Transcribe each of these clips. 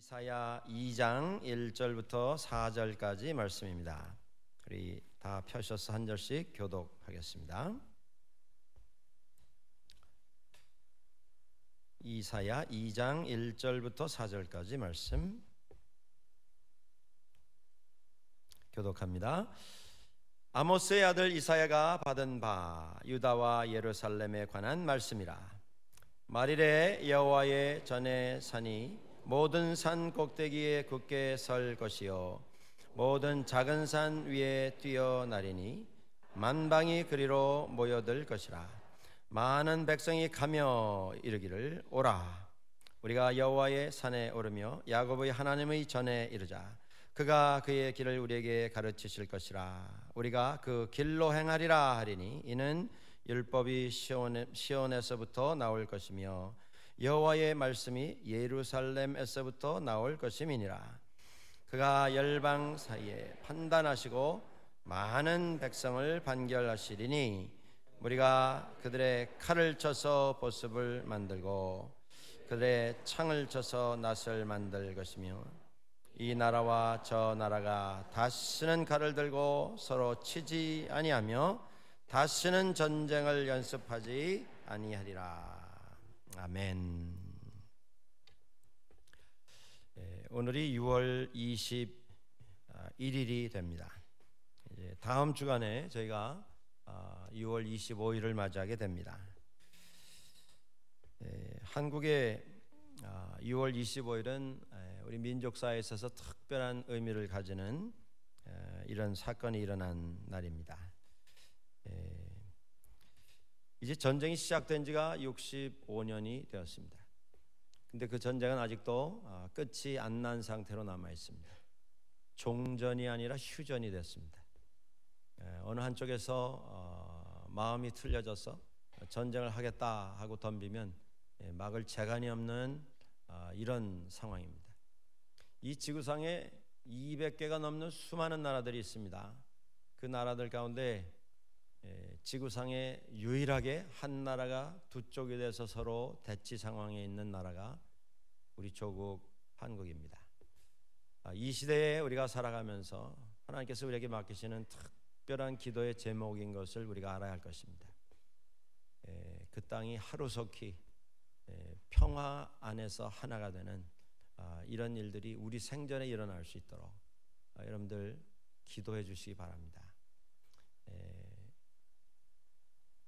이사야 2장 1절부터 4절까지 말씀입니다. 우리 다 펴셔서 한 절씩 교독하겠습니다. 이사야 2장 1절부터 4절까지 말씀 교독합니다. 아모스의 아들 이사야가 받은 바 유다와 예루살렘에 관한 말씀이라. 말일에 여호와의 전에 산이 모든 산 꼭대기에 굳게 설 것이요 모든 작은 산 위에 뛰어나리니 만방이 그리로 모여들 것이라. 많은 백성이 가며 이르기를 오라 우리가 여호와의 산에 오르며 야곱의 하나님의 전에 이르자. 그가 그의 길을 우리에게 가르치실 것이라. 우리가 그 길로 행하리라 하리니 이는 율법이 시온에서부터 나올 것이며 여호와의 말씀이 예루살렘에서부터 나올 것임이니라. 그가 열방 사이에 판단하시고 많은 백성을 판결하시리니 우리가 그들의 칼을 쳐서 보습을 만들고 그들의 창을 쳐서 낫을 만들 것이며 이 나라와 저 나라가 다시는 칼을 들고 서로 치지 아니하며 다시는 전쟁을 연습하지 아니하리라. 아멘. 오늘이 6월 21일이 됩니다. 이제 다음 주간에 저희가 6월 25일을 맞이하게 됩니다. 한국의 6월 25일은 우리 민족사에 있어서 특별한 의미를 가지는 이런 사건이 일어난 날입니다. 이제 전쟁이 시작된 지가 65년이 되었습니다. 근데 그 전쟁은 아직도 끝이 안 난 상태로 남아 있습니다. 종전이 아니라 휴전이 됐습니다. 어느 한쪽에서 마음이 틀려져서 전쟁을 하겠다 하고 덤비면 막을 재간이 없는 이런 상황입니다. 이 지구상에 200개가 넘는 수많은 나라들이 있습니다. 그 나라들 가운데 지구상에 유일하게 한 나라가 두 쪽이 돼서 서로 대치 상황에 있는 나라가 우리 조국 한국입니다. 이 시대에 우리가 살아가면서 하나님께서 우리에게 맡기시는 특별한 기도의 제목인 것을 우리가 알아야 할 것입니다. 그 땅이 하루속히 평화 안에서 하나가 되는 이런 일들이 우리 생전에 일어날 수 있도록 여러분들 기도해 주시기 바랍니다.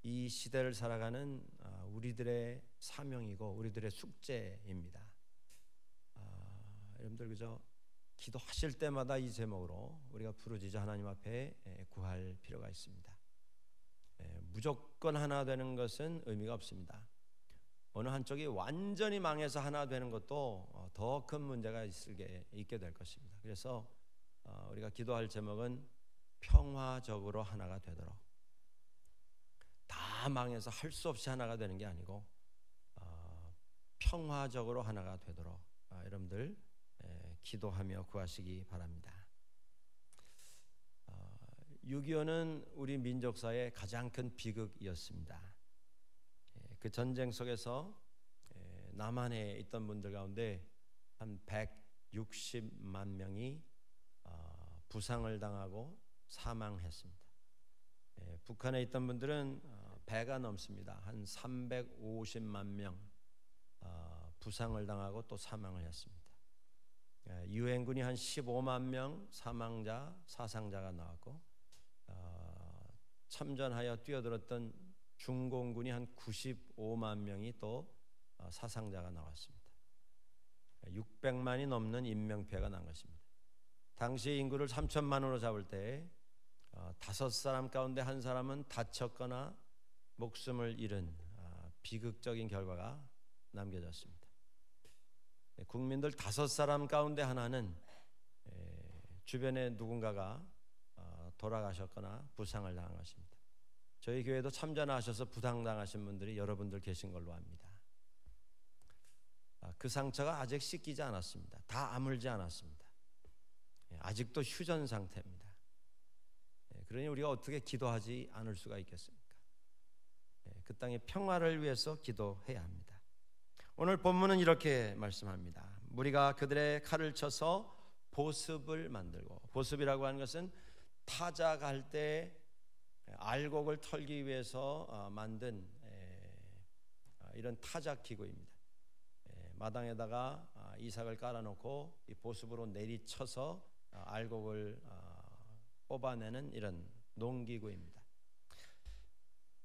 이 시대를 살아가는 우리들의 사명이고 우리들의 숙제입니다. 여러분들 그저 기도하실 때마다 이 제목으로 우리가 부르짖어 하나님 앞에 구할 필요가 있습니다. 무조건 하나 되는 것은 의미가 없습니다. 어느 한쪽이 완전히 망해서 하나 되는 것도 더 큰 문제가 있게 될 것입니다. 그래서 우리가 기도할 제목은 평화적으로 하나가 되도록. 다 망해서 할 수 없이 하나가 되는 게 아니고 평화적으로 하나가 되도록 여러분들 기도하며 구하시기 바랍니다. 6.25는 우리 민족사의 가장 큰 비극이었습니다. 그 전쟁 속에서 남한에 있던 분들 가운데 한 160만 명이 부상을 당하고 사망했습니다. 북한에 있던 분들은 배가 넘습니다. 한 350만 명 부상을 당하고 또 사망을 했습니다. 유엔군이 한 15만 명 사상자가 나왔고 참전하여 뛰어들었던 중공군이 한 95만 명이 또 사상자가 나왔습니다. 600만이 넘는 인명피해가 난 것입니다. 당시 인구를 3천만으로 잡을 때 5사람 가운데 한 사람은 다쳤거나 목숨을 잃은 비극적인 결과가 남겨졌습니다. 국민들 5사람 가운데 하나는 주변에 누군가가 돌아가셨거나 부상을 당한 것입니다. 저희 교회도 참전하셔서 부상당하신 분들이 여러분들 계신 걸로 압니다. 그 상처가 아직 씻기지 않았습니다. 다 아물지 않았습니다. 아직도 휴전 상태입니다. 그러니 우리가 어떻게 기도하지 않을 수가 있겠습니까? 그 땅의 평화를 위해서 기도해야 합니다. 오늘 본문은 이렇게 말씀합니다. 무리가 그들의 칼을 쳐서 보습을 만들고, 보습이라고 하는 것은 타작할 때 알곡을 털기 위해서 만든 이런 타작 기구입니다. 마당에다가 이삭을 깔아놓고 이 보습으로 내리쳐서 알곡을 뽑아내는 이런 농기구입니다.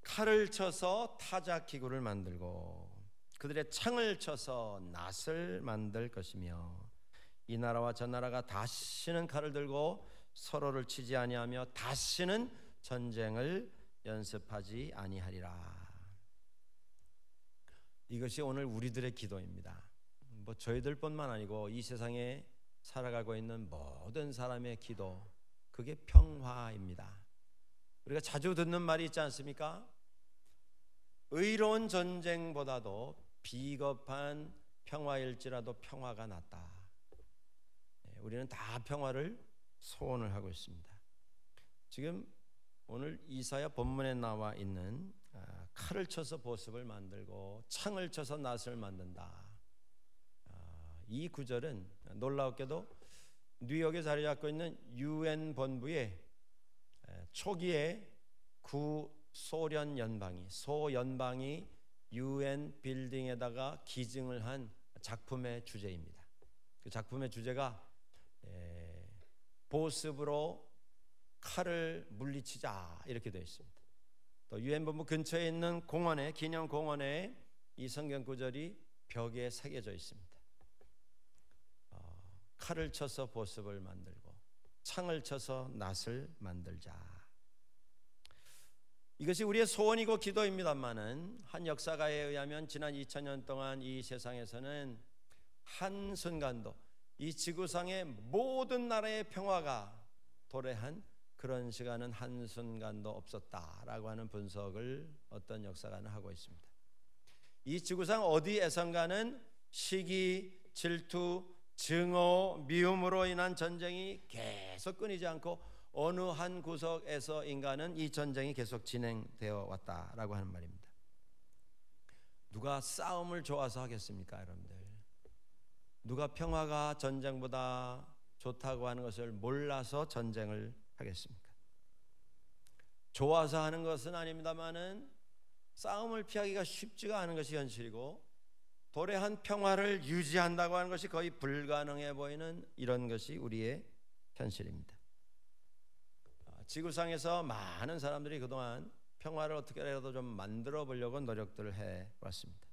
칼을 쳐서 타작 기구를 만들고 그들의 창을 쳐서 낫을 만들 것이며, 이 나라와 저 나라가 다시는 칼을 들고 서로를 치지 아니하며 다시는 전쟁을 연습하지 아니하리라. 이것이 오늘 우리들의 기도입니다. 뭐 저희들뿐만 아니고 이 세상에 살아가고 있는 모든 사람의 기도, 그게 평화입니다. 우리가 자주 듣는 말이 있지 않습니까? 의로운 전쟁보다도 비겁한 평화일지라도 평화가 낫다. 우리는 다 평화를 소원을 하고 있습니다. 지금 오늘 이사야 본문에 나와 있는 칼을 쳐서 보습을 만들고 창을 쳐서 낫을 만든다, 이 구절은 놀라웠게도 뉴욕에 자리 잡고 있는 UN 본부의 초기에 구소련 연방이, 소연방이 UN 빌딩에다가 기증을 한 작품의 주제입니다. 그 작품의 주제가 보습으로 칼을 물리치자, 이렇게 되어 있습니다. 또 UN 본부 근처에 있는 공원에, 기념 공원에 이 성경 구절이 벽에 새겨져 있습니다. 칼을 쳐서 보습을 만들고 창을 쳐서 낫을 만들자. 이것이 우리의 소원이고 기도입니다만은, 한 역사가에 의하면 지난 2000년 동안 이 세상에서는 한순간도 이 지구상의 모든 나라의 평화가 도래한 그런 시간은 한순간도 없었다라고 하는 분석을 어떤 역사가는 하고 있습니다. 이 지구상 어디에선가는 시기, 질투, 증오, 미움으로 인한 전쟁이 계속 끊이지 않고 어느 한 구석에서 인간은 이 전쟁이 계속 진행되어 왔다라고 하는 말입니다. 누가 싸움을 좋아서 하겠습니까, 여러분들? 누가 평화가 전쟁보다 좋다고 하는 것을 몰라서 전쟁을 하겠습니까? 좋아서 하는 것은 아닙니다만은 싸움을 피하기가 쉽지가 않은 것이 현실이고, 도래한 평화를 유지한다고 하는 것이 거의 불가능해 보이는 이런 것이 우리의 현실입니다. 지구상에서 많은 사람들이 그동안 평화를 어떻게라도 좀 만들어 보려고 노력들을 해왔습니다.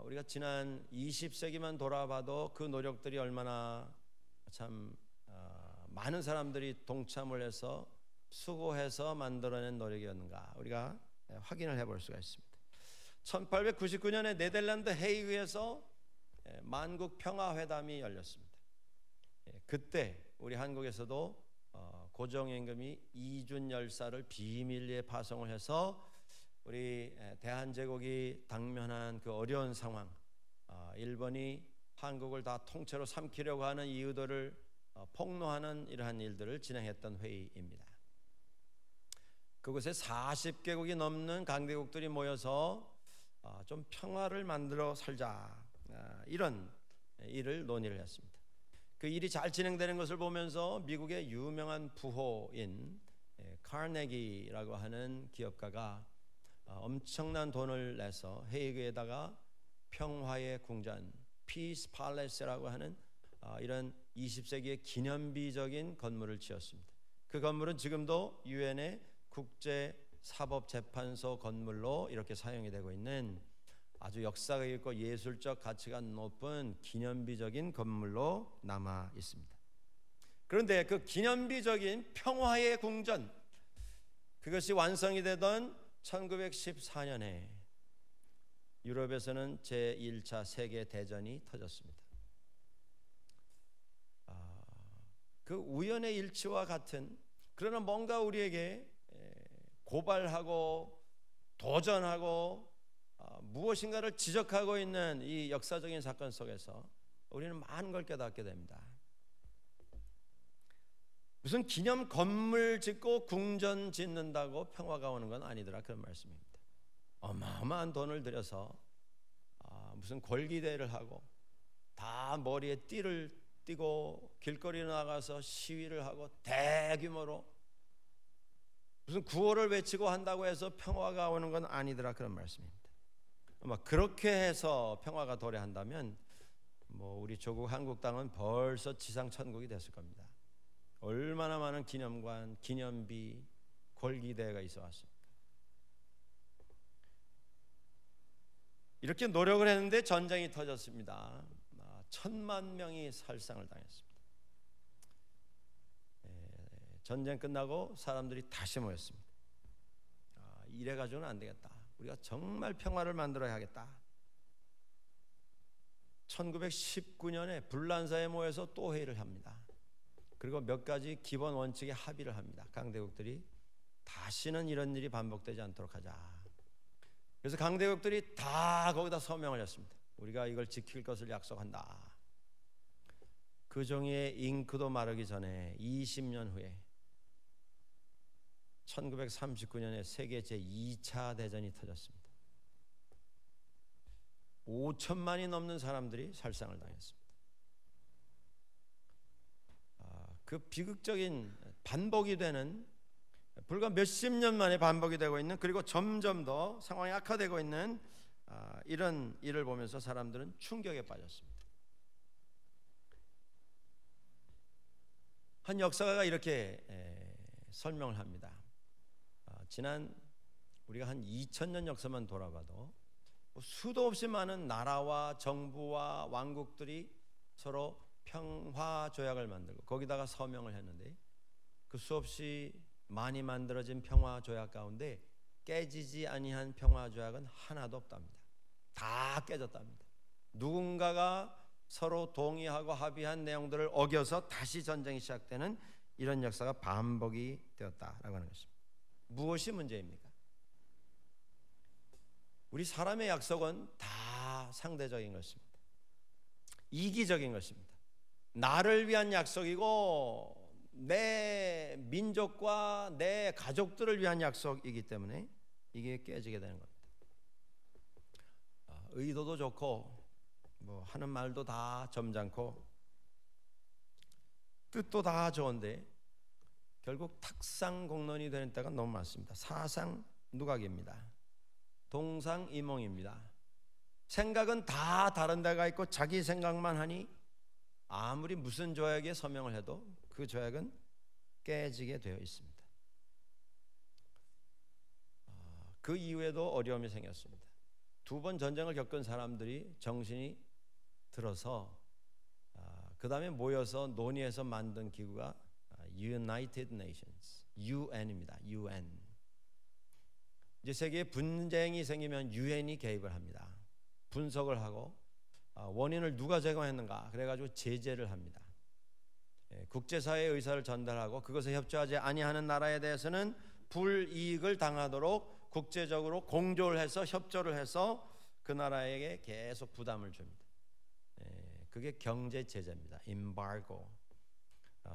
우리가 지난 20세기만 돌아봐도 그 노력들이 얼마나 참 많은 사람들이 동참을 해서 수고해서 만들어낸 노력이었는가, 우리가 확인을 해볼 수가 있습니다. 1899년에 네덜란드 헤이그에서 만국 평화회담이 열렸습니다. 그때 우리 한국에서도 고종임금이 이준열사를 비밀리에 파송을 해서 우리 대한제국이 당면한 그 어려운 상황, 일본이 한국을 다 통째로 삼키려고 하는 이 의도를 폭로하는 이러한 일들을 진행했던 회의입니다. 그곳에 40개국이 넘는 강대국들이 모여서 좀 평화를 만들어 살자, 이런 일을 논의를 했습니다. 그 일이 잘 진행되는 것을 보면서 미국의 유명한 부호인 카네기라고 하는 기업가가 엄청난 돈을 내서 헤이그에다가 평화의 궁전, 피스 팔레스라고 하는 이런 20세기의 기념비적인 건물을 지었습니다. 그 건물은 지금도 유엔의 국제사법재판소 건물로 이렇게 사용이 되고 있는 아주 역사가 있고 예술적 가치가 높은 기념비적인 건물로 남아 있습니다. 그런데 그 기념비적인 평화의 궁전, 그것이 완성이 되던 1914년에 유럽에서는 제1차 세계대전이 터졌습니다. 그 우연의 일치와 같은, 그러나 뭔가 우리에게 고발하고 도전하고 무엇인가를 지적하고 있는 이 역사적인 사건 속에서 우리는 많은 걸 깨닫게 됩니다. 무슨 기념 건물 짓고 궁전 짓는다고 평화가 오는 건 아니더라, 그런 말씀입니다. 어마어마한 돈을 들여서 무슨 골기대를 하고 다 머리에 띠를 띠고 길거리에 나가서 시위를 하고 대규모로 무슨 구호를 외치고 한다고 해서 평화가 오는 건 아니더라, 그런 말씀입니다. 아마 그렇게 해서 평화가 도래한다면 우리 조국 한국 땅은 벌써 지상 천국이 됐을 겁니다. 얼마나 많은 기념관, 기념비, 골기대가 있어 왔습니까? 이렇게 노력을 했는데 전쟁이 터졌습니다. 1000만 명이 살상을 당했습니다. 전쟁 끝나고 사람들이 다시 모였습니다. 이래 가지고는 안 되겠다. 우리가 정말 평화를 만들어야 하겠다. 1919년에 불란사에 모여서 또 회의를 합니다. 그리고 몇 가지 기본 원칙에 합의를 합니다. 강대국들이 다시는 이런 일이 반복되지 않도록 하자. 그래서 강대국들이 다 거기다 서명을 했습니다. 우리가 이걸 지킬 것을 약속한다. 그 종이의 잉크도 마르기 전에 20년 후에 1939년에 세계 제2차 대전이 터졌습니다. 5천만이 넘는 사람들이 살상을 당했습니다. 그 비극적인 반복이 되는, 불과 몇십 년 만에 반복이 되고 있는, 그리고 점점 더 상황이 악화되고 있는 이런 일을 보면서 사람들은 충격에 빠졌습니다. 한 역사가가 이렇게 설명을 합니다. 지난 우리가 한 2000년 역사만 돌아봐도 수도 없이 많은 나라와 정부와 왕국들이 서로 평화 조약을 만들고 거기다가 서명을 했는데, 그 수없이 많이 만들어진 평화 조약 가운데 깨지지 아니한 평화 조약은 하나도 없답니다. 다 깨졌답니다. 누군가가 서로 동의하고 합의한 내용들을 어겨서 다시 전쟁이 시작되는 이런 역사가 반복이 되었다라고 하는 것입니다. 무엇이 문제입니까? 우리 사람의 약속은 다 상대적인 것입니다. 이기적인 것입니다. 나를 위한 약속이고 내 민족과 내 가족들을 위한 약속이기 때문에 이게 깨지게 되는 겁니다. 의도도 좋고 하는 말도 다 점잖고 뜻도 다 좋은데 결국 탁상공론이 되는 때가 너무 많습니다. 사상누각입니다. 동상이몽입니다. 생각은 다 다른 데가 있고 자기 생각만 하니 아무리 무슨 조약에 서명을 해도 그 조약은 깨지게 되어 있습니다. 그 이후에도 어려움이 생겼습니다. 2번 전쟁을 겪은 사람들이 정신이 들어서 그 다음에 모여서 논의해서 만든 기구가 United Nations, UN입니다. UN. 이제 세계에 분쟁이 생기면 UN이 개입을 합니다. 분석을 하고 원인을 누가 제공했는가 그래가지고 제재를 합니다. 국제사회의 의사를 전달하고 그것에 협조하지 아니하는 나라에 대해서는 불이익을 당하도록 국제적으로 공조를 해서 협조를 해서 그 나라에게 계속 부담을 줍니다. 그게 경제 제재입니다. embargo.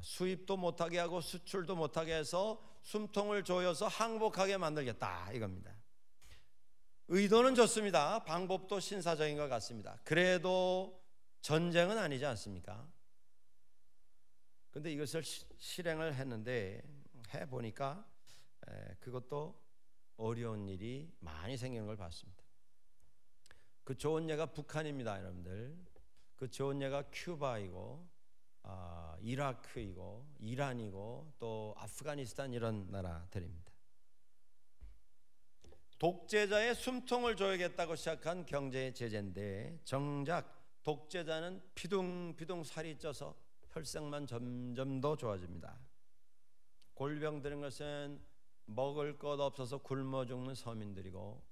수입도 못하게 하고 수출도 못하게 해서 숨통을 조여서 항복하게 만들겠다 이겁니다. 의도는 좋습니다. 방법도 신사적인 것 같습니다. 그래도 전쟁은 아니지 않습니까? 그런데 이것을 실행을 했는데 해보니까 그것도 어려운 일이 많이 생기는 걸 봤습니다. 그 좋은 예가 북한입니다, 여러분들. 그 좋은 예가 큐바이고 이라크이고 이란이고 또 아프가니스탄 이런 나라들입니다. 독재자의 숨통을 조이겠다고 시작한 경제 제재인데 정작 독재자는 피둥피둥 살이 쪄서 혈색만 점점 더 좋아집니다. 골병 드는 것은 먹을 것 없어서 굶어 죽는 서민들이고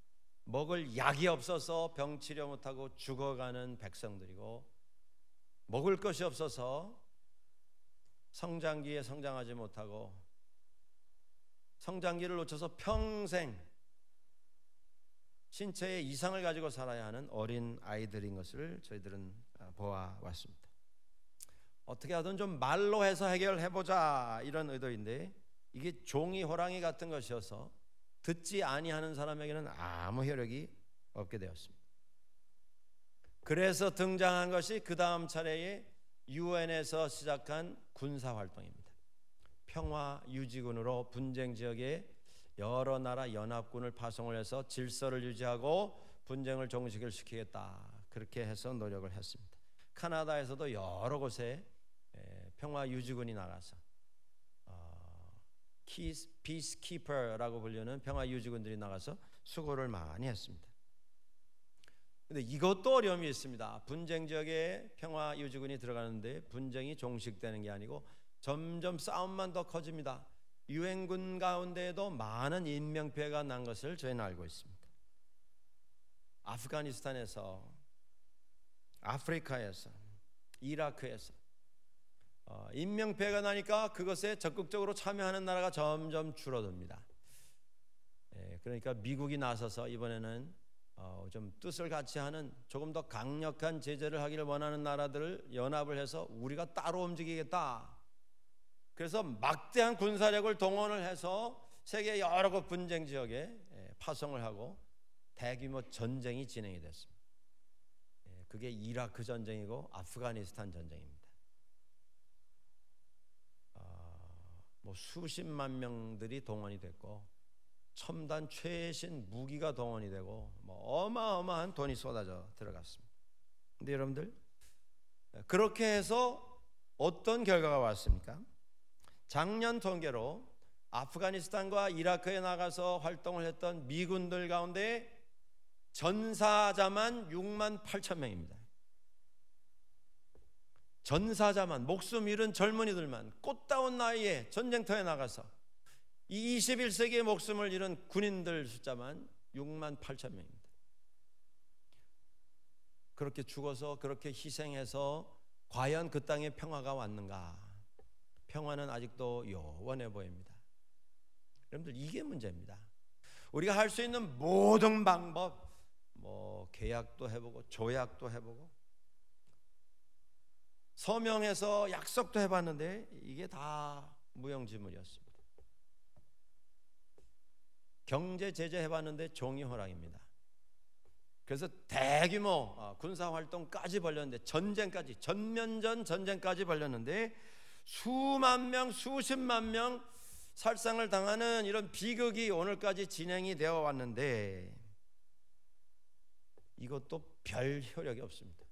먹을 약이 없어서 병 치료 못하고 죽어가는 백성들이고 먹을 것이 없어서 성장기에 성장하지 못하고 성장기를 놓쳐서 평생 신체의 이상을 가지고 살아야 하는 어린 아이들인 것을 저희들은 보아왔습니다. 어떻게 하든 좀 말로 해서 해결해보자 이런 의도인데 이게 종이 호랑이 같은 것이어서 듣지 아니하는 사람에게는 아무 효력이 없게 되었습니다. 그래서 등장한 것이 그 다음 차례에 유엔에서 시작한 군사활동입니다. 평화유지군으로 분쟁 지역에 여러 나라 연합군을 파송을 해서 질서를 유지하고 분쟁을 종식시키겠다, 그렇게 해서 노력을 했습니다. 카나다에서도 여러 곳에 평화유지군이 나가서 피스키퍼라고 불리는 평화유지군들이 나가서 수고를 많이 했습니다. 근데 이것도 어려움이 있습니다. 분쟁 지역에 평화유지군이 들어가는데 분쟁이 종식되는 게 아니고 점점 싸움만 더 커집니다. 유엔군 가운데에도 많은 인명피해가 난 것을 저희는 알고 있습니다. 아프가니스탄에서, 아프리카에서, 이라크에서 인명피해가 나니까 그것에 적극적으로 참여하는 나라가 점점 줄어듭니다. 그러니까 미국이 나서서 이번에는 좀 뜻을 같이 하는 조금 더 강력한 제재를 하기를 원하는 나라들을 연합을 해서 우리가 따로 움직이겠다. 그래서 막대한 군사력을 동원을 해서 세계 여러 곳 분쟁 지역에 파송을 하고 대규모 전쟁이 진행이 됐습니다. 그게 이라크 전쟁이고 아프가니스탄 전쟁입니다. 수십만 명들이 동원이 됐고 첨단 최신 무기가 동원이 되고 어마어마한 돈이 쏟아져 들어갔습니다. 근데 여러분들, 그렇게 해서 어떤 결과가 왔습니까? 작년 통계로 아프가니스탄과 이라크에 나가서 활동을 했던 미군들 가운데 전사자만 6만 8천 명입니다. 전사자만, 목숨 잃은 젊은이들만 꽃다운 나이에 전쟁터에 나가서 이 21세기의 목숨을 잃은 군인들 숫자만 6만 8천 명입니다. 그렇게 죽어서 그렇게 희생해서 과연 그 땅에 평화가 왔는가? 평화는 아직도 요원해 보입니다. 여러분들, 이게 문제입니다. 우리가 할 수 있는 모든 방법, 계약도 해보고 조약도 해보고 서명해서 약속도 해봤는데 이게 다 무용지물이었습니다. 경제 제재 해봤는데 종이 호랑입니다. 그래서 대규모 군사활동까지 벌였는데, 전쟁까지, 전면전 전쟁까지 벌였는데 수만 명, 수십만 명 살상을 당하는 이런 비극이 오늘까지 진행이 되어 왔는데 이것도 별 효력이 없습니다.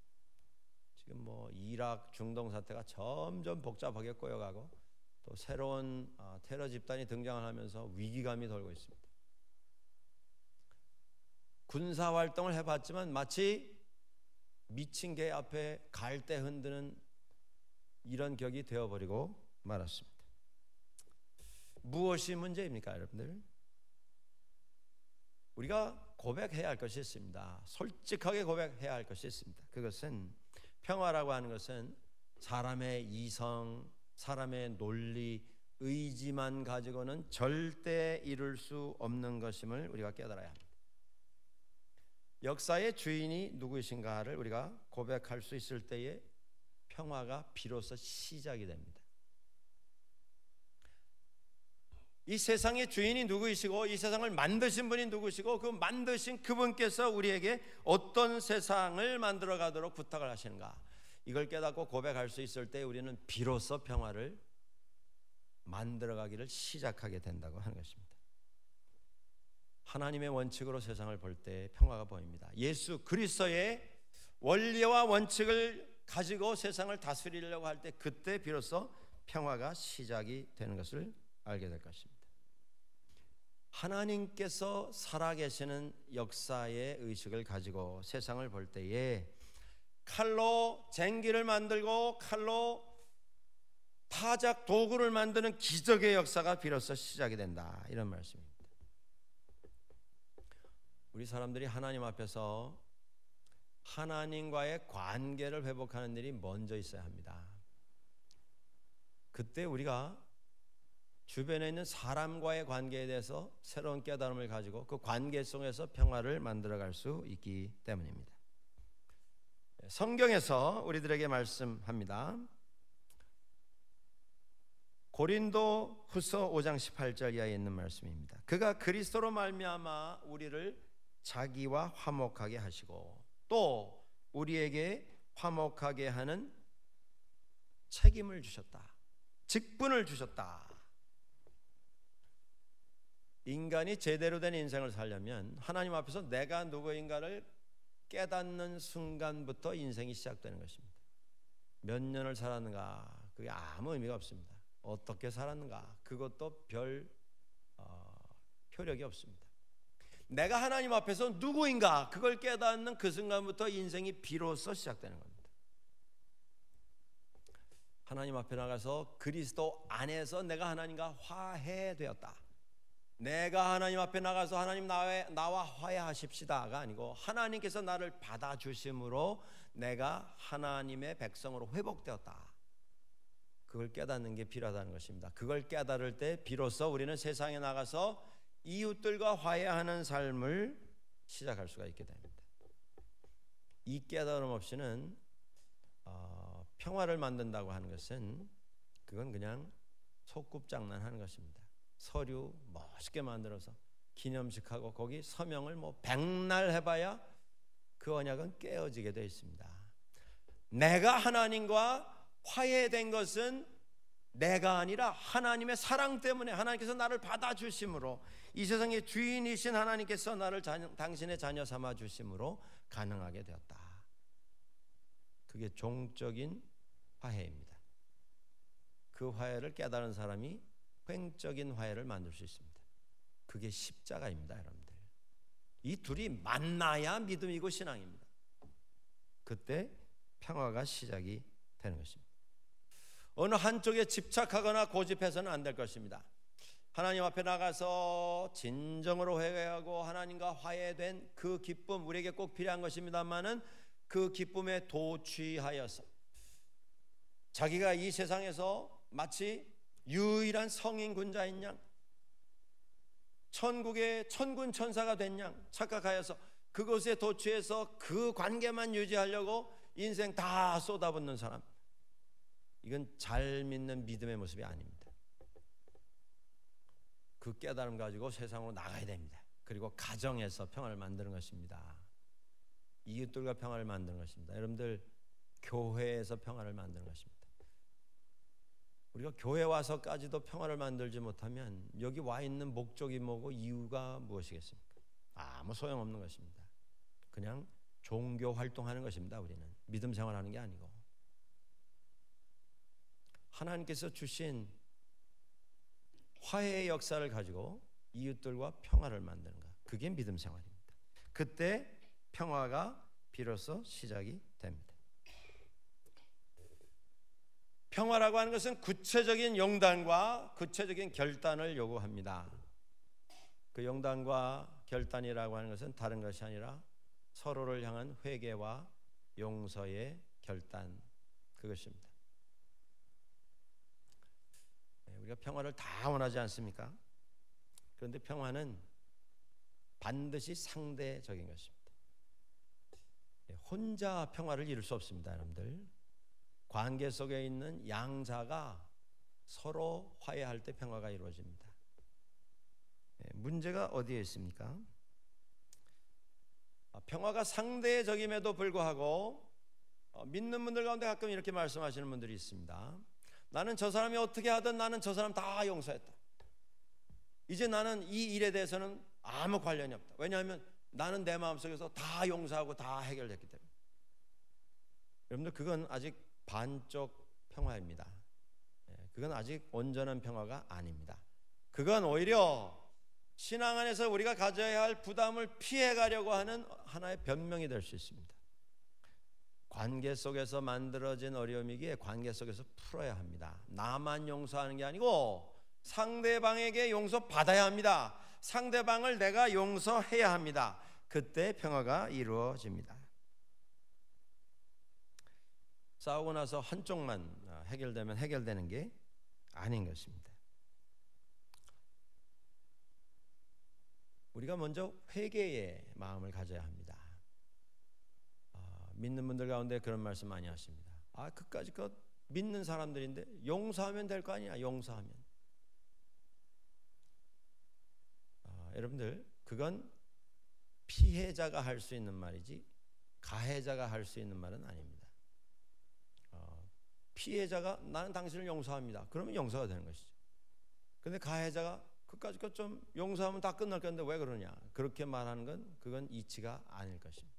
지금 이라크 중동 사태가 점점 복잡하게 꼬여가고 또 새로운 테러 집단이 등장을 하면서 위기감이 돌고 있습니다. 군사활동을 해봤지만 마치 미친 개 앞에 갈대 흔드는 이런 격이 되어버리고 말았습니다. 무엇이 문제입니까, 여러분들? 우리가 고백해야 할 것이 있습니다. 솔직하게 고백해야 할 것이 있습니다. 그것은, 평화라고 하는 것은 사람의 이성, 사람의 논리, 의지만 가지고는 절대 이룰 수 없는 것임을 우리가 깨달아야 합니다. 역사의 주인이 누구이신가를 우리가 고백할 수 있을 때에 평화가 비로소 시작이 됩니다. 이 세상의 주인이 누구이시고 이 세상을 만드신 분이 누구시고 그 만드신 그분께서 우리에게 어떤 세상을 만들어 가도록 부탁을 하시는가, 이걸 깨닫고 고백할 수 있을 때 우리는 비로소 평화를 만들어 가기를 시작하게 된다고 하는 것입니다. 하나님의 원칙으로 세상을 볼 때 평화가 보입니다. 예수 그리스도의 원리와 원칙을 가지고 세상을 다스리려고 할 때 그때 비로소 평화가 시작이 되는 것을 알게 될 것입니다. 하나님께서 살아계시는 역사의 의식을 가지고 세상을 볼 때에 칼로 쟁기를 만들고 칼로 타작 도구를 만드는 기적의 역사가 비로소 시작이 된다, 이런 말씀입니다. 우리 사람들이 하나님 앞에서 하나님과의 관계를 회복하는 일이 먼저 있어야 합니다. 그때 우리가 주변에 있는 사람과의 관계에 대해서 새로운 깨달음을 가지고 그 관계 속에서 평화를 만들어갈 수 있기 때문입니다. 성경에서 우리들에게 말씀합니다. 고린도 후서 5장 18절 이하에 있는 말씀입니다. 그가 그리스도로 말미암아 우리를 자기와 화목하게 하시고 또 우리에게 화목하게 하는 책임을 주셨다. 직분을 주셨다. 인간이 제대로 된 인생을 살려면 하나님 앞에서 내가 누구인가를 깨닫는 순간부터 인생이 시작되는 것입니다. 몇 년을 살았는가 그게 아무 의미가 없습니다. 어떻게 살았는가 그것도 별 효력이 없습니다. 내가 하나님 앞에서 누구인가 그걸 깨닫는 그 순간부터 인생이 비로소 시작되는 겁니다. 하나님 앞에 나가서 그리스도 안에서 내가 하나님과 화해되었다. 내가 하나님 앞에 나가서 하나님 나와 화해하십시다가 아니고 하나님께서 나를 받아주심으로 내가 하나님의 백성으로 회복되었다. 그걸 깨닫는 게 필요하다는 것입니다. 그걸 깨달을 때 비로소 우리는 세상에 나가서 이웃들과 화해하는 삶을 시작할 수가 있게 됩니다. 이 깨달음 없이는 평화를 만든다고 하는 것은 그건 그냥 소꿉장난하는 것입니다. 서류 멋있게 만들어서 기념식하고 거기 서명을 백날 해봐야 그 언약은 깨어지게 되어 있습니다. 내가 하나님과 화해된 것은 내가 아니라 하나님의 사랑 때문에 하나님께서 나를 받아주심으로 이 세상의 주인이신 하나님께서 나를 당신의 자녀 삼아 주심으로 가능하게 되었다. 그게 종적인 화해입니다. 그 화해를 깨달은 사람이 횡적인 화해를 만들 수 있습니다. 그게 십자가입니다, 여러분들. 이 둘이 만나야 믿음이고 신앙입니다. 그때 평화가 시작이 되는 것입니다. 어느 한쪽에 집착하거나 고집해서는 안 될 것입니다. 하나님 앞에 나가서 진정으로 회개하고 하나님과 화해된 그 기쁨 우리에게 꼭 필요한 것입니다만은 그 기쁨에 도취하여서 자기가 이 세상에서 마치 유일한 성인 군자인 양 천국의 천군 천사가 된 양 착각하여서 그곳에 도취해서 그 관계만 유지하려고 인생 다 쏟아붓는 사람, 이건 잘 믿는 믿음의 모습이 아닙니다. 그 깨달음 가지고 세상으로 나가야 됩니다. 그리고 가정에서 평화를 만드는 것입니다. 이웃들과 평화를 만드는 것입니다. 여러분들 교회에서 평화를 만드는 것입니다. 우리가 교회 와서까지도 평화를 만들지 못하면 여기 와 있는 목적이 뭐고 이유가 무엇이겠습니까? 아무 소용없는 것입니다. 그냥 종교 활동하는 것입니다. 우리는 믿음 생활하는 게 아니고 하나님께서 주신 화해의 역사를 가지고 이웃들과 평화를 만드는 것, 그게 믿음 생활입니다. 그때 평화가 비로소 시작이 됩니다. 평화라고 하는 것은 구체적인 용단과 구체적인 결단을 요구합니다. 그 용단과 결단이라고 하는 것은 다른 것이 아니라 서로를 향한 회개와 용서의 결단, 그것입니다. 우리가 평화를 다 원하지 않습니까? 그런데 평화는 반드시 상대적인 것입니다. 혼자 평화를 이룰 수 없습니다, 여러분들. 관계 속에 있는 양자가 서로 화해할 때 평화가 이루어집니다. 문제가 어디에 있습니까? 평화가 상대적임에도 불구하고 믿는 분들 가운데 가끔 이렇게 말씀하시는 분들이 있습니다. 나는 저 사람이 어떻게 하든 나는 저 사람 다 용서했다. 이제 나는 이 일에 대해서는 아무 관련이 없다. 왜냐하면 나는 내 마음속에서 다 용서하고 다 해결됐기 때문에. 여러분들 그건 아직 반쪽 평화입니다. 그건 아직 온전한 평화가 아닙니다. 그건 오히려 신앙 안에서 우리가 가져야 할 부담을 피해가려고 하는 하나의 변명이 될 수 있습니다. 관계 속에서 만들어진 어려움이기에 관계 속에서 풀어야 합니다. 나만 용서하는 게 아니고 상대방에게 용서받아야 합니다. 상대방을 내가 용서해야 합니다. 그때 평화가 이루어집니다. 싸우고 나서 한쪽만 해결되면 해결되는 게 아닌 것입니다. 우리가 먼저 회개의 마음을 가져야 합니다. 믿는 분들 가운데 그런 말씀 많이 하십니다. 그까짓 것 믿는 사람들인데 용서하면 될 거 아니야. 용서하면. 여러분들 그건 피해자가 할 수 있는 말이지 가해자가 할 수 있는 말은 아닙니다. 피해자가 나는 당신을 용서합니다. 그러면 용서가 되는 것이죠. 근데 가해자가 그까짓 것 좀 용서하면 다 끝날 건데 왜 그러냐, 그렇게 말하는 건 그건 이치가 아닐 것입니다.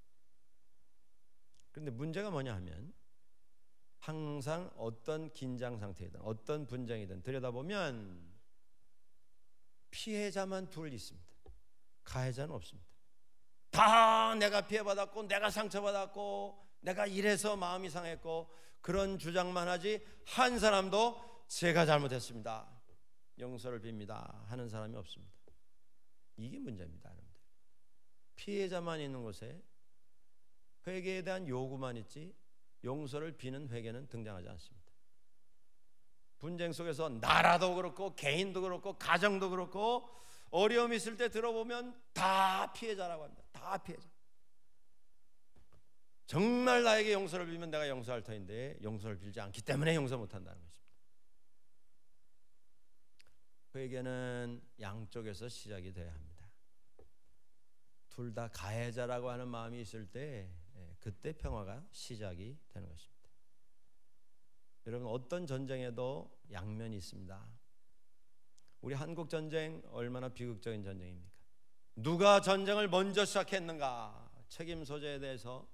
그런데 문제가 뭐냐 하면 항상 어떤 긴장 상태이든 어떤 분쟁이든 들여다보면 피해자만 둘 있습니다. 가해자는 없습니다. 다 내가 피해받았고 내가 상처받았고 내가 이래서 마음이 상했고 그런 주장만 하지 한 사람도 제가 잘못했습니다, 용서를 빕니다 하는 사람이 없습니다. 이게 문제입니다, 여러분들. 피해자만 있는 곳에 회개에 대한 요구만 있지 용서를 비는 회개는 등장하지 않습니다. 분쟁 속에서 나라도 그렇고 개인도 그렇고 가정도 그렇고 어려움이 있을 때 들어보면 다 피해자라고 합니다. 다 피해자. 정말 나에게 용서를 빌면 내가 용서할 터인데 용서를 빌지 않기 때문에 용서 못한다는 것입니다. 회개는 양쪽에서 시작이 돼야 합니다. 둘 다 가해자라고 하는 마음이 있을 때 그때 평화가 시작이 되는 것입니다. 여러분, 어떤 전쟁에도 양면이 있습니다. 우리 한국 전쟁 얼마나 비극적인 전쟁입니까? 누가 전쟁을 먼저 시작했는가, 책임 소재에 대해서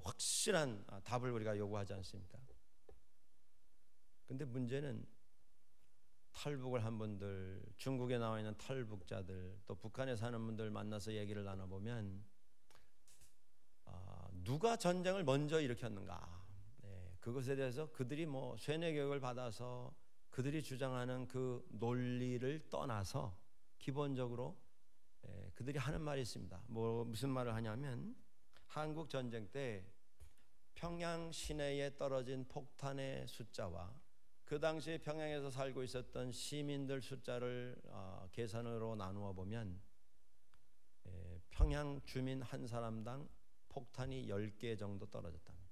확실한 답을 우리가 요구하지 않습니다. 근데 문제는 탈북을 한 분들, 중국에 나와 있는 탈북자들, 또 북한에 사는 분들 만나서 얘기를 나눠보면 누가 전쟁을 먼저 일으켰는가, 그것에 대해서 그들이 쇠뇌 교육을 받아서 그들이 주장하는 그 논리를 떠나서 기본적으로 그들이 하는 말이 있습니다. 무슨 말을 하냐면 한국 전쟁 때 평양 시내에 떨어진 폭탄의 숫자와 그 당시에 평양에서 살고 있었던 시민들 숫자를 계산으로 나누어 보면 평양 주민 한 사람당 폭탄이 10개 정도 떨어졌답니다.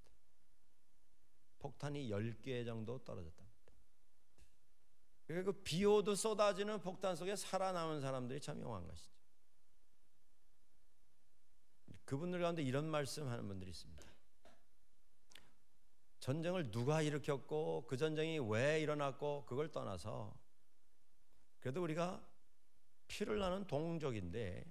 폭탄이 10개 정도 떨어졌답니다. 그리고 비오도 쏟아지는 폭탄 속에 살아남은 사람들이 참 용한 것이죠. 그분들 가운데 이런 말씀하는 분들이 있습니다. 전쟁을 누가 일으켰고 그 전쟁이 왜 일어났고 그걸 떠나서 그래도 우리가 피를 나는 동족인데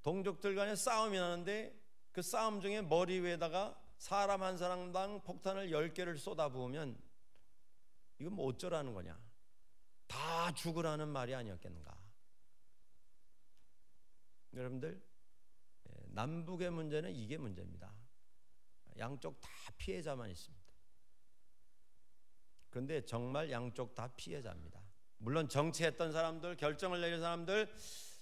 동족들 간에 싸움이 나는데 그 싸움 중에 머리 위에다가 사람 한 사람당 폭탄을 10개를 쏟아부으면 이건 어쩌라는 거냐, 다 죽으라는 말이 아니었겠는가. 여러분들, 남북의 문제는 이게 문제입니다. 양쪽 다 피해자만 있습니다. 그런데 정말 양쪽 다 피해자입니다. 물론 정치했던 사람들, 결정을 내린 사람들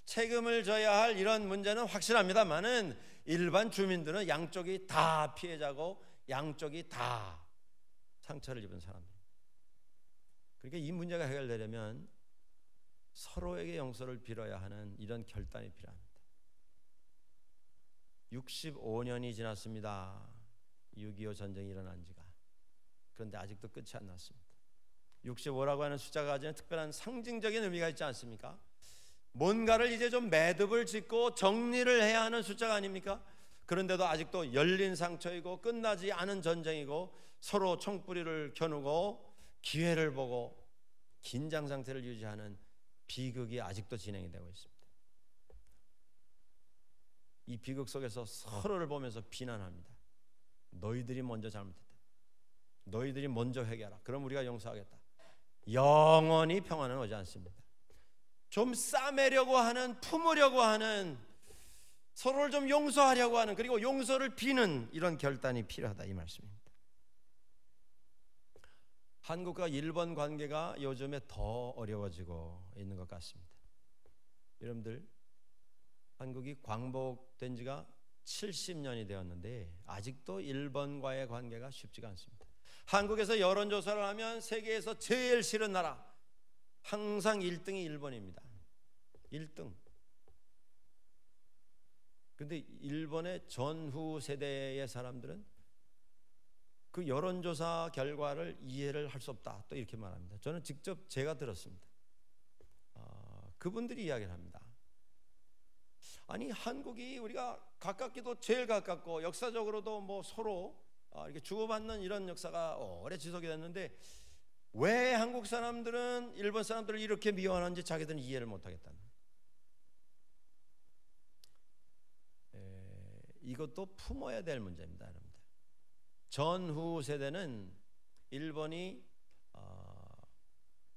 책임을 져야 할 이런 문제는 확실합니다만은 일반 주민들은 양쪽이 다 피해자고 양쪽이 다 상처를 입은 사람들. 그러니까 이 문제가 해결되려면 서로에게 용서를 빌어야 하는 이런 결단이 필요합니다. 65년이 지났습니다. 6.25 전쟁이 일어난 지가. 그런데 아직도 끝이 안 났습니다. 65라고 하는 숫자가 가지는 특별한 상징적인 의미가 있지 않습니까? 뭔가를 이제 좀 매듭을 짓고 정리를 해야 하는 숫자가 아닙니까? 그런데도 아직도 열린 상처이고 끝나지 않은 전쟁이고 서로 총뿌리를 겨누고 기회를 보고 긴장 상태를 유지하는 비극이 아직도 진행이 되고 있습니다. 이 비극 속에서 서로를 보면서 비난합니다. 너희들이 먼저 잘못했다. 너희들이 먼저 회개하라. 그럼 우리가 용서하겠다. 영원히 평화는 오지 않습니다. 좀 싸매려고 하는, 품으려고 하는, 서로를 좀 용서하려고 하는, 그리고 용서를 비는 이런 결단이 필요하다, 이 말씀입니다. 한국과 일본 관계가 요즘에 더 어려워지고 있는 것 같습니다. 여러분들, 한국이 광복된 지가 70년이 되었는데 아직도 일본과의 관계가 쉽지가 않습니다. 한국에서 여론조사를 하면 세계에서 제일 싫은 나라 항상 1등이 일본입니다. 1등. 그런데 일본의 전후 세대의 사람들은 그 여론조사 결과를 이해를 할 수 없다, 또 이렇게 말합니다. 저는 직접 제가 들었습니다. 그분들이 이야기를 합니다. 아니 한국이 우리가 가깝기도 제일 가깝고 역사적으로도 뭐 서로 이렇게 주고받는 이런 역사가 오래 지속이 됐는데 왜 한국 사람들은 일본 사람들을 이렇게 미워하는지 자기들은 이해를 못하겠다는. 이것도 품어야 될 문제입니다, 여러분들. 전후 세대는 일본이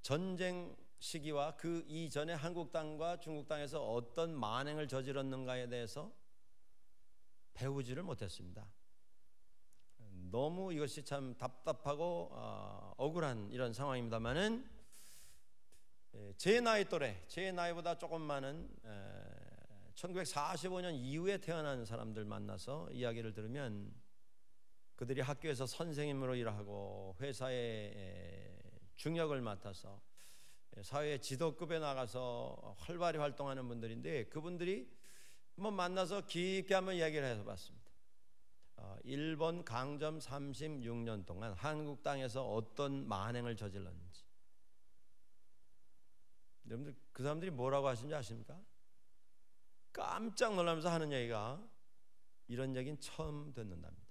전쟁 시기와 그 이전에 한국 땅과 중국 땅에서 어떤 만행을 저질렀는가에 대해서 배우지를 못했습니다. 너무 이것이 참 답답하고 억울한 이런 상황입니다만은 제 나이 또래, 제 나이보다 조금 많은 1945년 이후에 태어난 사람들 만나서 이야기를 들으면 그들이 학교에서 선생님으로 일하고 회사에 중역을 맡아서 사회 지도급에 나가서 활발히 활동하는 분들인데 그분들이 한번 만나서 깊게 한번 이야기를 해서 봤습니다. 일본 강점 36년 동안 한국 땅에서 어떤 만행을 저질렀는지. 여러분들 그 사람들이 뭐라고 하시는지 아십니까? 깜짝 놀라면서 하는 얘기가 이런 얘기는 처음 듣는답니다.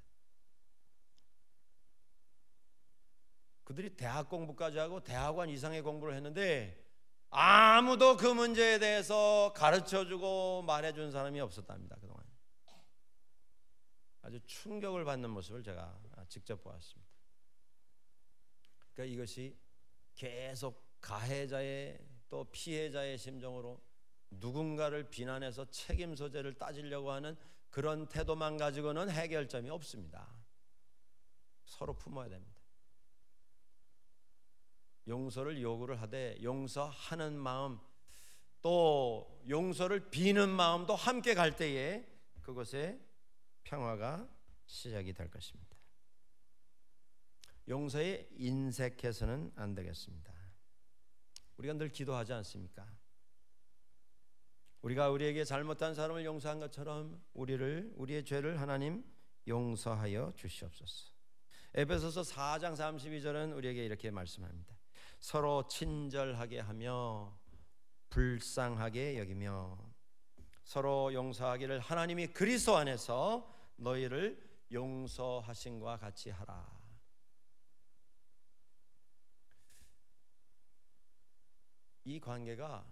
그들이 대학 공부까지 하고 대학원 이상의 공부를 했는데 아무도 그 문제에 대해서 가르쳐주고 말해준 사람이 없었답니다. 그동안 아주 충격을 받는 모습을 제가 직접 보았습니다. 그러니까 이것이 계속 가해자의 또 피해자의 심정으로 누군가를 비난해서 책임 소재를 따지려고 하는 그런 태도만 가지고는 해결점이 없습니다. 서로 품어야 됩니다. 용서를 요구를 하되 용서하는 마음 또 용서를 비는 마음도 함께 갈 때에 그것에 평화가 시작이 될 것입니다. 용서에 인색해서는 안 되겠습니다. 우리가 늘 기도하지 않습니까? 우리가 우리에게 잘못한 사람을 용서한 것처럼 우리의 죄를 하나님 용서하여 주시옵소서. 에베소서 4장 32절은 우리에게 이렇게 말씀합니다. 서로 친절하게 하며 불쌍하게 여기며 서로 용서하기를 하나님이 그리스도 안에서 너희를 용서하신과 같이 하라. 이 관계가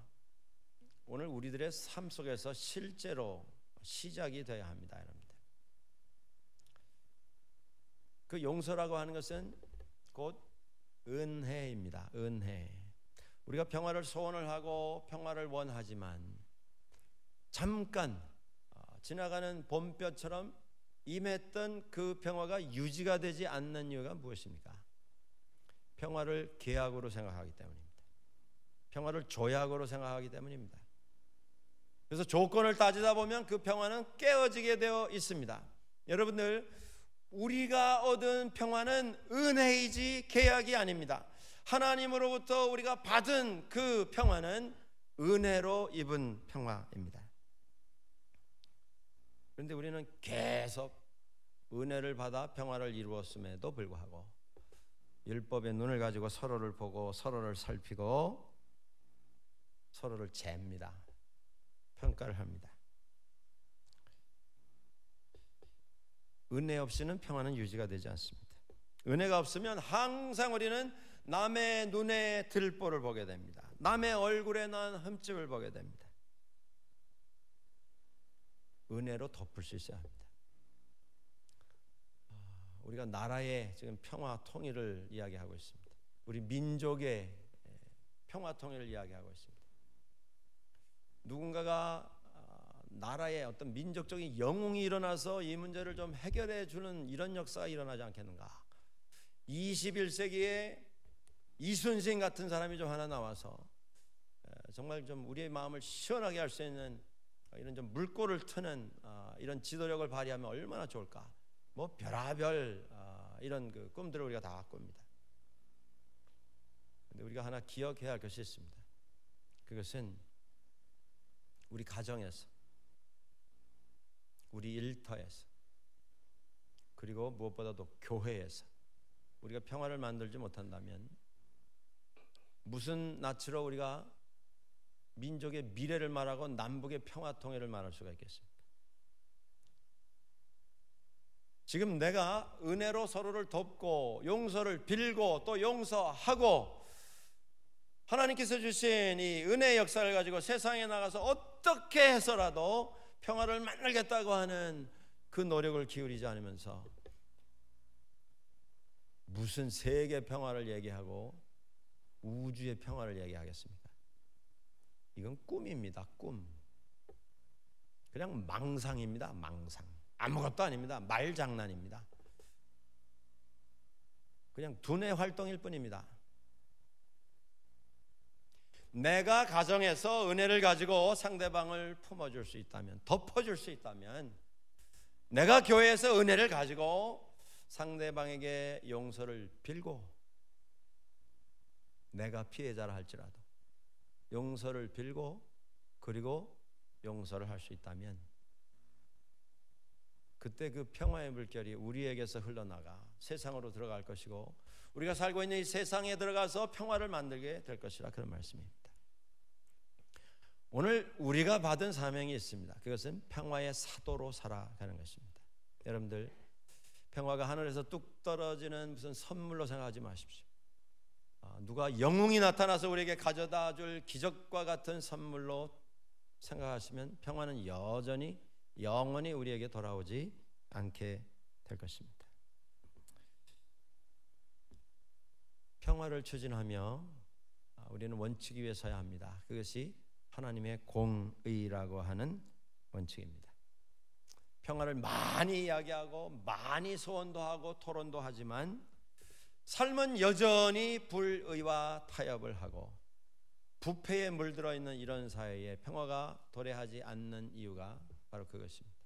오늘 우리들의 삶 속에서 실제로 시작이 되어야 합니다, 여러분들. 그 용서라고 하는 것은 곧 은혜입니다. 은혜. 우리가 평화를 소원을 하고 평화를 원하지만 잠깐 지나가는 봄볕처럼 임했던 그 평화가 유지가 되지 않는 이유가 무엇입니까? 평화를 계약으로 생각하기 때문입니다. 평화를 조약으로 생각하기 때문입니다. 그래서 조건을 따지다 보면 그 평화는 깨어지게 되어 있습니다. 여러분들, 우리가 얻은 평화는 은혜이지 계약이 아닙니다. 하나님으로부터 우리가 받은 그 평화는 은혜로 입은 평화입니다. 그런데 우리는 계속 은혜를 받아 평화를 이루었음에도 불구하고 율법의 눈을 가지고 서로를 보고 서로를 살피고 서로를 잽니다. 평가를 합니다. 은혜 없이는 평화는 유지가 되지 않습니다. 은혜가 없으면 항상 우리는 남의 눈에 들보를 보게 됩니다. 남의 얼굴에 난 흠집을 보게 됩니다. 은혜로 덮을 수 있어야 합니다. 우리가 나라의 지금 평화 통일을 이야기하고 있습니다. 우리 민족의 평화 통일을 이야기하고 있습니다. 누군가가 나라의 어떤 민족적인 영웅이 일어나서 이 문제를 좀 해결해 주는 이런 역사가 일어나지 않겠는가? 21세기에 이순신 같은 사람이 좀 하나 나와서 정말 좀 우리의 마음을 시원하게 할 수 있는 이런 좀 물꼬를 트는 이런 지도력을 발휘하면 얼마나 좋을까? 뭐 별하별 이런 그 꿈들을 우리가 다 꿉니다. 그런데 우리가 하나 기억해야 할 것이 있습니다. 그것은 우리 가정에서, 우리 일터에서, 그리고 무엇보다도 교회에서 우리가 평화를 만들지 못한다면 무슨 낯으로 우리가 민족의 미래를 말하고 남북의 평화 통일을 말할 수가 있겠습니까? 지금 내가 은혜로 서로를 돕고 용서를 빌고 또 용서하고 하나님께서 주신 이 은혜의 역사를 가지고 세상에 나가서 어떻게 해서라도 평화를 만들겠다고 하는 그 노력을 기울이지 않으면서 무슨 세계 평화를 얘기하고 우주의 평화를 얘기하겠습니까? 이건 꿈입니다. 꿈. 그냥 망상입니다. 망상. 아무것도 아닙니다. 말장난입니다. 그냥 두뇌 활동일 뿐입니다. 내가 가정에서 은혜를 가지고 상대방을 품어줄 수 있다면, 덮어줄 수 있다면, 내가 교회에서 은혜를 가지고 상대방에게 용서를 빌고, 내가 피해자라 할지라도 용서를 빌고 그리고 용서를 할 수 있다면, 그때 그 평화의 물결이 우리에게서 흘러나가 세상으로 들어갈 것이고 우리가 살고 있는 이 세상에 들어가서 평화를 만들게 될 것이라, 그런 말씀입니다. 오늘 우리가 받은 사명이 있습니다. 그것은 평화의 사도로 살아가는 것입니다. 여러분들, 평화가 하늘에서 뚝 떨어지는 무슨 선물로 생각하지 마십시오. 누가 영웅이 나타나서 우리에게 가져다 줄 기적과 같은 선물로 생각하시면 평화는 여전히 영원히 우리에게 돌아오지 않게 될 것입니다. 평화를 추진하며 우리는 원칙 위에 서야 합니다. 그것이 하나님의 공의라고 하는 원칙입니다. 평화를 많이 이야기하고 많이 소원도 하고 토론도 하지만 삶은 여전히 불의와 타협을 하고 부패에 물들어 있는 이런 사회에 평화가 도래하지 않는 이유가 바로 그것입니다.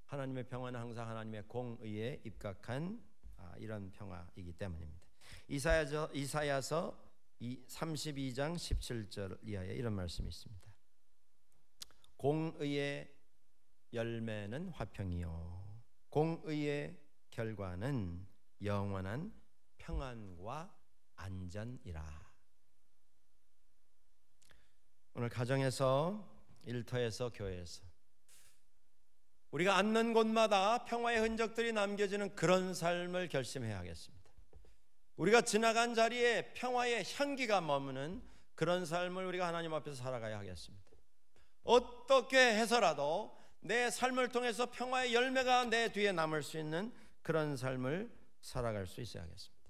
하나님의 평화는 항상 하나님의 공의에 입각한 이런 평화이기 때문입니다. 이사야서 32장 17절 이하에 이런 말씀이 있습니다. 공의의 열매는 화평이요 공의의 결과는 영원한 평안과 안전이라. 오늘 가정에서, 일터에서, 교회에서 우리가 앉는 곳마다 평화의 흔적들이 남겨지는 그런 삶을 결심해야겠습니다. 우리가 지나간 자리에 평화의 향기가 머무는 그런 삶을 우리가 하나님 앞에서 살아가야 하겠습니다. 어떻게 해서라도 내 삶을 통해서 평화의 열매가 내 뒤에 남을 수 있는 그런 삶을 살아갈 수 있어야겠습니다.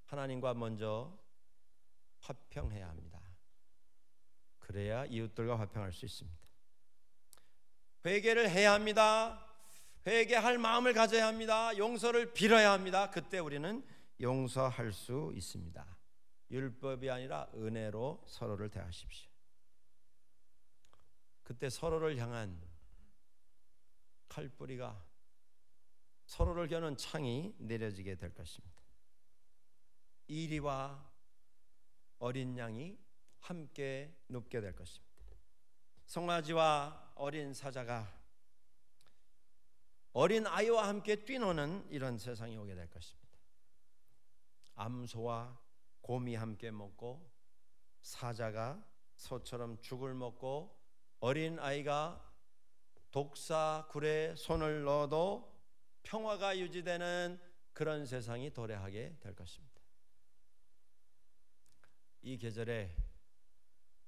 하나님과 먼저 화평해야 합니다. 그래야 이웃들과 화평할 수 있습니다. 회개를 해야 합니다. 회개할 마음을 가져야 합니다. 용서를 빌어야 합니다. 그때 우리는 용서할 수 있습니다. 율법이 아니라 은혜로 서로를 대하십시오. 그때 서로를 향한 칼뿌리가, 서로를 겨누는 창이 내려지게 될 것입니다. 이리와 어린 양이 함께 눕게 될 것입니다. 송아지와 어린 사자가 어린 아이와 함께 뛰노는 이런 세상이 오게 될 것입니다. 암소와 곰이 함께 먹고 사자가 소처럼 죽을 먹고 어린 아이가 독사 굴에 손을 넣어도 평화가 유지되는 그런 세상이 도래하게 될 것입니다. 이 계절에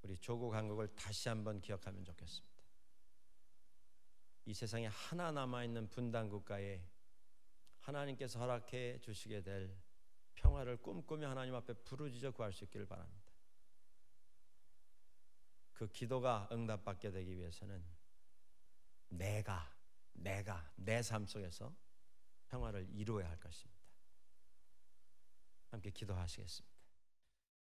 우리 조국 한국을 다시 한번 기억하면 좋겠습니다. 이 세상에 하나 남아있는 분단 국가에 하나님께서 허락해 주시게 될 평화를 꿈꾸며 하나님 앞에 부르짖어 구할 수 있기를 바랍니다. 그 기도가 응답받게 되기 위해서는 내가 내 삶 속에서 평화를 이루어야 할 것입니다. 함께 기도하시겠습니다.